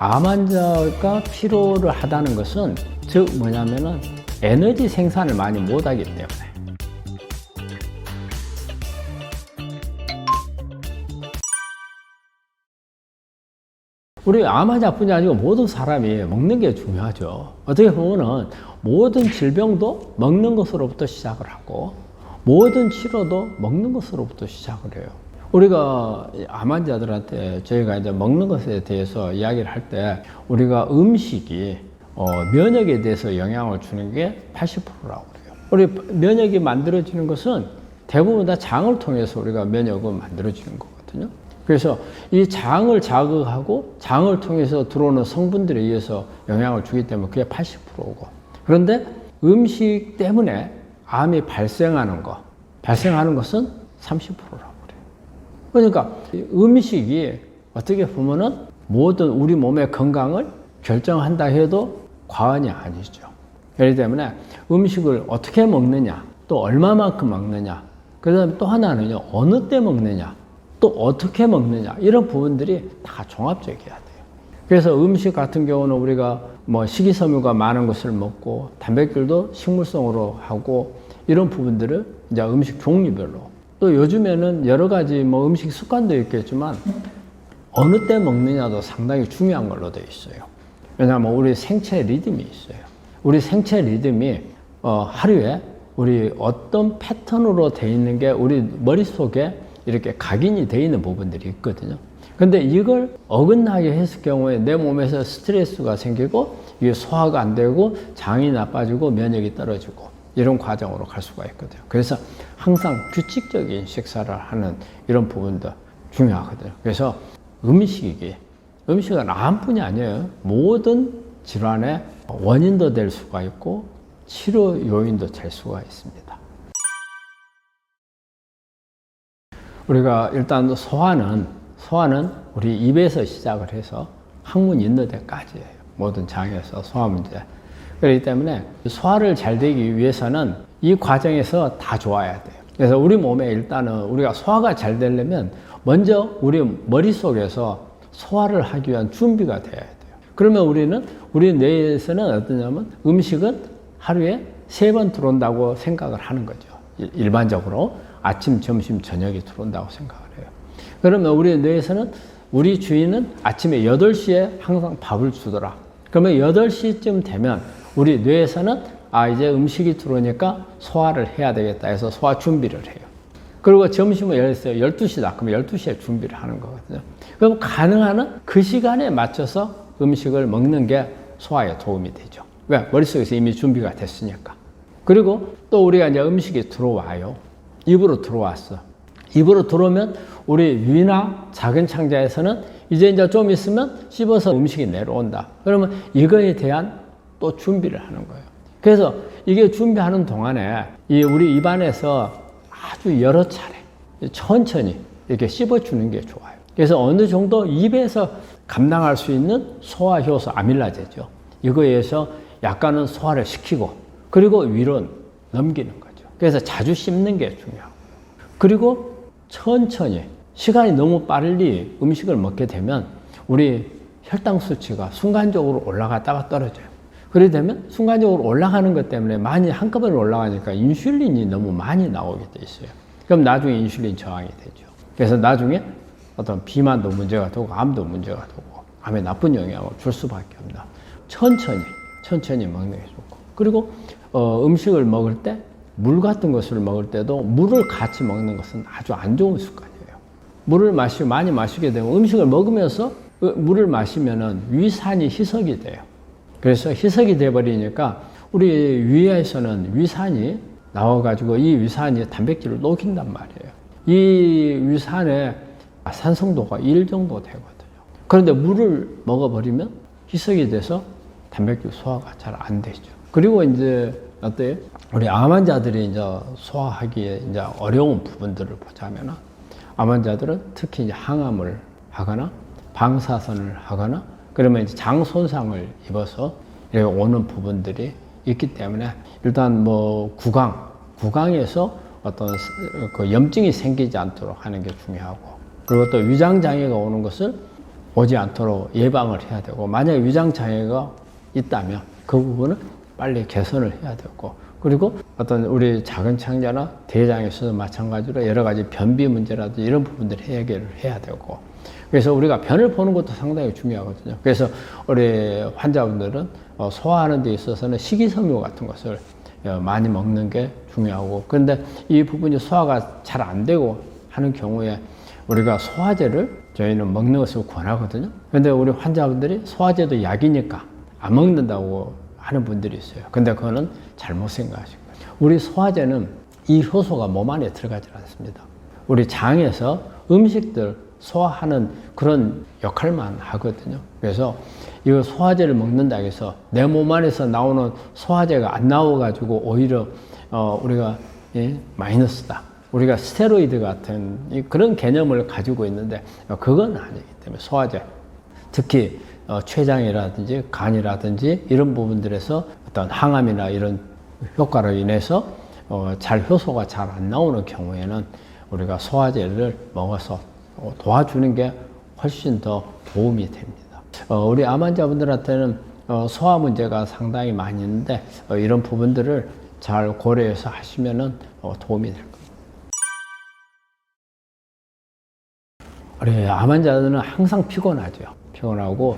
암 환자가 피로를 하다는 것은 즉 뭐냐면은 에너지 생산을 많이 못하기 때문에. 우리 암 환자뿐이 아니고 모든 사람이 먹는 게 중요하죠. 어떻게 보면은 모든 질병도 먹는 것으로부터 시작을 하고 모든 치료도 먹는 것으로부터 시작을 해요. 우리가 암 환자들한테 저희가 이제 먹는 것에 대해서 이야기를 할 때 우리가 음식이 면역에 대해서 영향을 주는 게 80%라고 그래요. 우리 면역이 만들어지는 것은 대부분 다 장을 통해서 우리가 면역은 만들어지는 거거든요. 그래서 이 장을 자극하고 장을 통해서 들어오는 성분들에 의해서 영향을 주기 때문에 그게 80%고. 그런데 음식 때문에 암이 발생하는 것은 30%라고 그래요. 그러니까 음식이 어떻게 보면은 모든 우리 몸의 건강을 결정한다 해도 과언이 아니죠. 그렇기 때문에 음식을 어떻게 먹느냐, 또 얼마만큼 먹느냐, 그 다음에 또 하나는요, 어느 때 먹느냐, 또 어떻게 먹느냐, 이런 부분들이 다 종합적이어야 돼요. 그래서 음식 같은 경우는 우리가 뭐 식이섬유가 많은 것을 먹고 단백질도 식물성으로 하고 이런 부분들을 이제 음식 종류별로, 또 요즘에는 여러 가지 뭐 음식 습관도 있겠지만 어느 때 먹느냐도 상당히 중요한 걸로 되어 있어요. 왜냐하면 우리 생체 리듬이 있어요. 우리 생체 리듬이 하루에 우리 어떤 패턴으로 되어 있는 게 우리 머릿속에 이렇게 각인이 되어 있는 부분들이 있거든요. 근데 이걸 어긋나게 했을 경우에 내 몸에서 스트레스가 생기고 이게 소화가 안 되고 장이 나빠지고 면역이 떨어지고 이런 과정으로 갈 수가 있거든요. 그래서 항상 규칙적인 식사를 하는 이런 부분도 중요하거든요. 그래서 음식은 암뿐이 아니에요. 모든 질환의 원인도 될 수가 있고 치료 요인도 될 수가 있습니다. 우리가 일단 소화는 우리 입에서 시작을 해서 항문 있는 데까지예요. 모든 장에서 소화 문제. 그렇기 때문에 소화를 잘 되기 위해서는 이 과정에서 다 좋아야 돼요. 그래서 우리 몸에 일단은 우리가 소화가 잘 되려면 먼저 우리 머릿속에서 소화를 하기 위한 준비가 돼야 돼요. 그러면 우리 뇌에서는 어떠냐면 음식은 하루에 3번 들어온다고 생각을 하는 거죠. 일반적으로 아침, 점심, 저녁이 들어온다고 생각을 해요. 그러면 우리 뇌에서는 우리 주인은 아침에 8시에 항상 밥을 주더라. 그러면 8시쯤 되면 우리 뇌에서는 이제 음식이 들어오니까 소화를 해야 되겠다 해서 소화 준비를 해요. 그리고 점심은 12시다. 그러면 12시에 준비를 하는 거거든요. 그럼 가능한 한 그 시간에 맞춰서 음식을 먹는 게 소화에 도움이 되죠. 왜? 머릿속에서 이미 준비가 됐으니까. 그리고 또 우리가 이제 음식이 들어와요. 입으로 들어왔어. 입으로 들어오면 우리 위나 작은 창자에서는 이제 좀 있으면 씹어서 음식이 내려온다. 그러면 이거에 대한 또 준비를 하는 거예요. 그래서 이게 준비하는 동안에 우리 입안에서 아주 여러 차례 천천히 이렇게 씹어주는 게 좋아요. 그래서 어느 정도 입에서 감당할 수 있는 소화 효소 아밀라제죠. 이거에서 약간은 소화를 시키고 그리고 위로 넘기는 거죠. 그래서 자주 씹는 게 중요하고 그리고 천천히 시간이 너무 빨리 음식을 먹게 되면 우리 혈당 수치가 순간적으로 올라갔다가 떨어져요. 그렇게 되면 순간적으로 올라가는 것 때문에 많이 한꺼번에 올라가니까 인슐린이 너무 많이 나오게 돼 있어요. 그럼 나중에 인슐린 저항이 되죠. 그래서 나중에 어떤 비만도 문제가 되고 암도 문제가 되고 암에 나쁜 영향을 줄 수밖에 없다. 천천히 먹는 게 좋고 그리고 음식을 먹을 때 물 같은 것을 먹을 때도 물을 같이 먹는 것은 아주 안 좋은 습관이에요. 물을 많이 마시게 되면 음식을 먹으면서 물을 마시면은 위산이 희석이 돼요. 그래서 희석이 돼버리니까 우리 위에서는 위산이 나와가지고 이 위산이 단백질을 녹인단 말이에요. 이 위산의 산성도가 1 정도 되거든요. 그런데 물을 먹어버리면 희석이 돼서 단백질 소화가 잘 안 되죠. 그리고 이제 어때요? 우리 암 환자들이 이제 소화하기에 이제 어려운 부분들을 보자면 암 환자들은 특히 이제 항암을 하거나 방사선을 하거나 그러면 이제 장 손상을 입어서 이렇게 오는 부분들이 있기 때문에 일단 뭐 구강에서 어떤 그 염증이 생기지 않도록 하는 게 중요하고 그리고 또 위장 장애가 오는 것을 오지 않도록 예방을 해야 되고, 만약에 위장장애가 있다면 그 부분은 빨리 개선을 해야 되고, 그리고 어떤 우리 작은 창자나 대장에서도 마찬가지로 여러 가지 변비 문제라든지 이런 부분들을 해결을 해야 되고, 그래서 우리가 변을 보는 것도 상당히 중요하거든요. 그래서 우리 환자분들은 소화하는 데 있어서는 식이섬유 같은 것을 많이 먹는 게 중요하고, 그런데 이 부분이 소화가 잘 안 되고 하는 경우에 우리가 소화제를 저희는 먹는 것을 권하거든요. 그런데 우리 환자분들이 소화제도 약이니까 안 먹는다고 하는 분들이 있어요. 근데 그거는 잘못 생각하신 거예요. 우리 소화제는 이 효소가 몸 안에 들어가지 않습니다. 우리 장에서 음식들 소화하는 그런 역할만 하거든요. 그래서 이 소화제를 먹는다 해서 내 몸 안에서 나오는 소화제가 안 나와가지고 오히려 우리가 마이너스다. 우리가 스테로이드 같은 그런 개념을 가지고 있는데 그건 아니기 때문에 소화제, 특히 췌장이라든지 간이라든지 이런 부분들에서 어떤 항암이나 이런 효과로 인해서 효소가 잘 안 나오는 경우에는 우리가 소화제를 먹어서 도와주는 게 훨씬 더 도움이 됩니다. 우리 암 환자분들한테는 소화 문제가 상당히 많이 있는데 이런 부분들을 잘 고려해서 하시면은 도움이 될 겁니다. 우리 암 환자들은 항상 피곤하죠. 피곤하고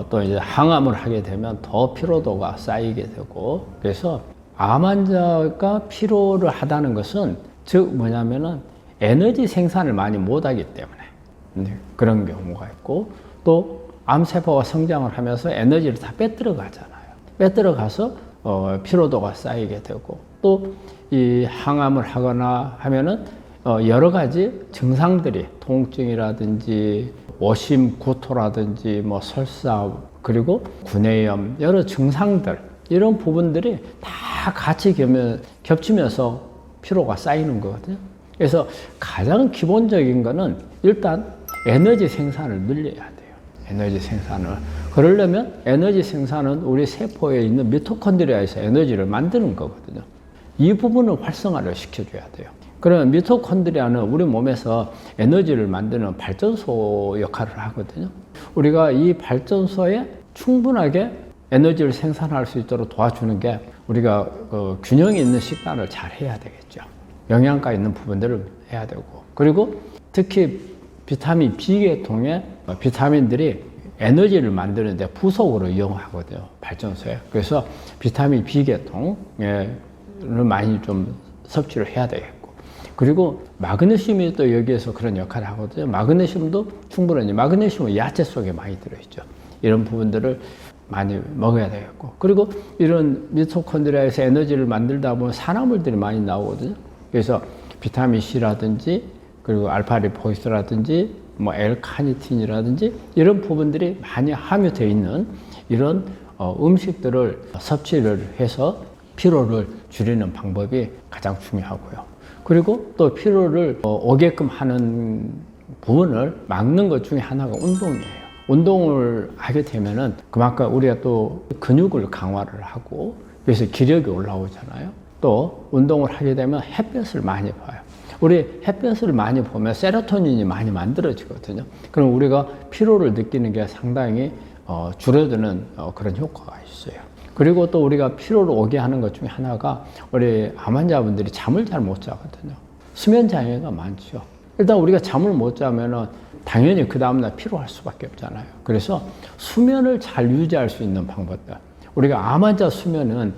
또 이제 항암을 하게 되면 더 피로도가 쌓이게 되고, 그래서 암 환자가 피로를 하다는 것은 즉 뭐냐면은 에너지 생산을 많이 못하기 때문에 그런 경우가 있고, 또 암세포가 성장을 하면서 에너지를 다 빼들어 가잖아요. 빼들어 가서 피로도가 쌓이게 되고, 또 이 항암을 하거나 하면은 여러 가지 증상들이 통증이라든지 오심, 구토라든지 뭐 설사, 그리고 구내염, 여러 증상들, 이런 부분들이 다 같이 겹치면서 피로가 쌓이는 거거든요. 그래서 가장 기본적인 거는 일단 에너지 생산을 늘려야 돼요. 에너지 생산을. 그러려면 에너지 생산은 우리 세포에 있는 미토콘드리아에서 에너지를 만드는 거거든요. 이 부분을 활성화를 시켜줘야 돼요. 그러면 미토콘드리아는 우리 몸에서 에너지를 만드는 발전소 역할을 하거든요. 우리가 이 발전소에 충분하게 에너지를 생산할 수 있도록 도와주는 게 우리가 균형 있는 식단을 잘 해야 되겠죠. 영양가 있는 부분들을 해야 되고, 그리고 특히 비타민 B계통의 비타민들이 에너지를 만드는데 부속으로 이용하거든요, 발전소에. 그래서 비타민 B계통을 많이 좀 섭취를 해야 되겠고, 그리고 마그네슘이 또 여기에서 그런 역할을 하거든요. 마그네슘도 충분하니, 마그네슘은 야채 속에 많이 들어있죠. 이런 부분들을 많이 먹어야 되겠고, 그리고 이런 미토콘드리아에서 에너지를 만들다 보면 산화물들이 많이 나오거든요. 그래서 비타민 C라든지, 그리고 알파리포이스라든지, 뭐 L카니틴이라든지 이런 부분들이 많이 함유되어 있는 이런 음식들을 섭취를 해서 피로를 줄이는 방법이 가장 중요하고요. 그리고 또 피로를 오게끔 하는 부분을 막는 것 중에 하나가 운동이에요. 운동을 하게 되면은 그만큼 우리가 또 근육을 강화를 하고, 그래서 기력이 올라오잖아요. 또 운동을 하게 되면 햇볕을 많이 봐요. 우리 햇볕을 많이 보면 세로토닌이 많이 만들어지거든요. 그럼 우리가 피로를 느끼는 게 상당히 줄어드는 그런 효과가 있어요. 그리고 또 우리가 피로를 오게 하는 것 중에 하나가 우리 암 환자분들이 잠을 잘 못 자거든요. 수면 장애가 많죠. 일단 우리가 잠을 못 자면은 당연히 그 다음날 피로할 수밖에 없잖아요. 그래서 수면을 잘 유지할 수 있는 방법들. 우리가 암 환자 수면은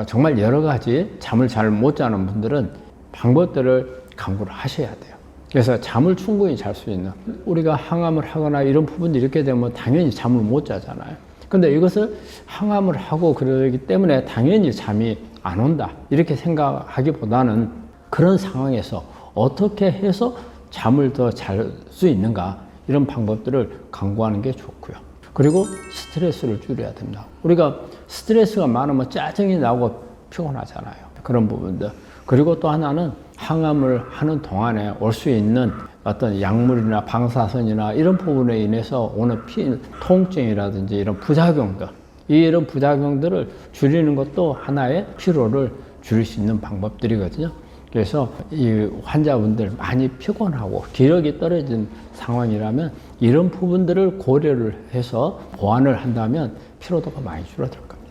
정말 여러 가지 잠을 잘 못 자는 분들은 방법들을 강구를 하셔야 돼요. 그래서 잠을 충분히 잘 수 있는, 우리가 항암을 하거나 이런 부분이 이렇게 되면 당연히 잠을 못 자잖아요. 근데 이것을 항암을 하고 그러기 때문에 당연히 잠이 안 온다, 이렇게 생각하기보다는 그런 상황에서 어떻게 해서 잠을 더 잘 수 있는가, 이런 방법들을 강구하는 게 좋고요. 그리고 스트레스를 줄여야 됩니다. 우리가 스트레스가 많으면 짜증이 나고 피곤하잖아요. 그런 부분들. 그리고 또 하나는 항암을 하는 동안에 올 수 있는 어떤 약물이나 방사선이나 이런 부분에 인해서 오는 통증이라든지 이런 부작용들, 이런 부작용들을 줄이는 것도 하나의 피로를 줄일 수 있는 방법들이거든요. 그래서 이 환자분들 많이 피곤하고 기력이 떨어진 상황이라면 이런 부분들을 고려를 해서 보완을 한다면 피로도가 많이 줄어들 겁니다.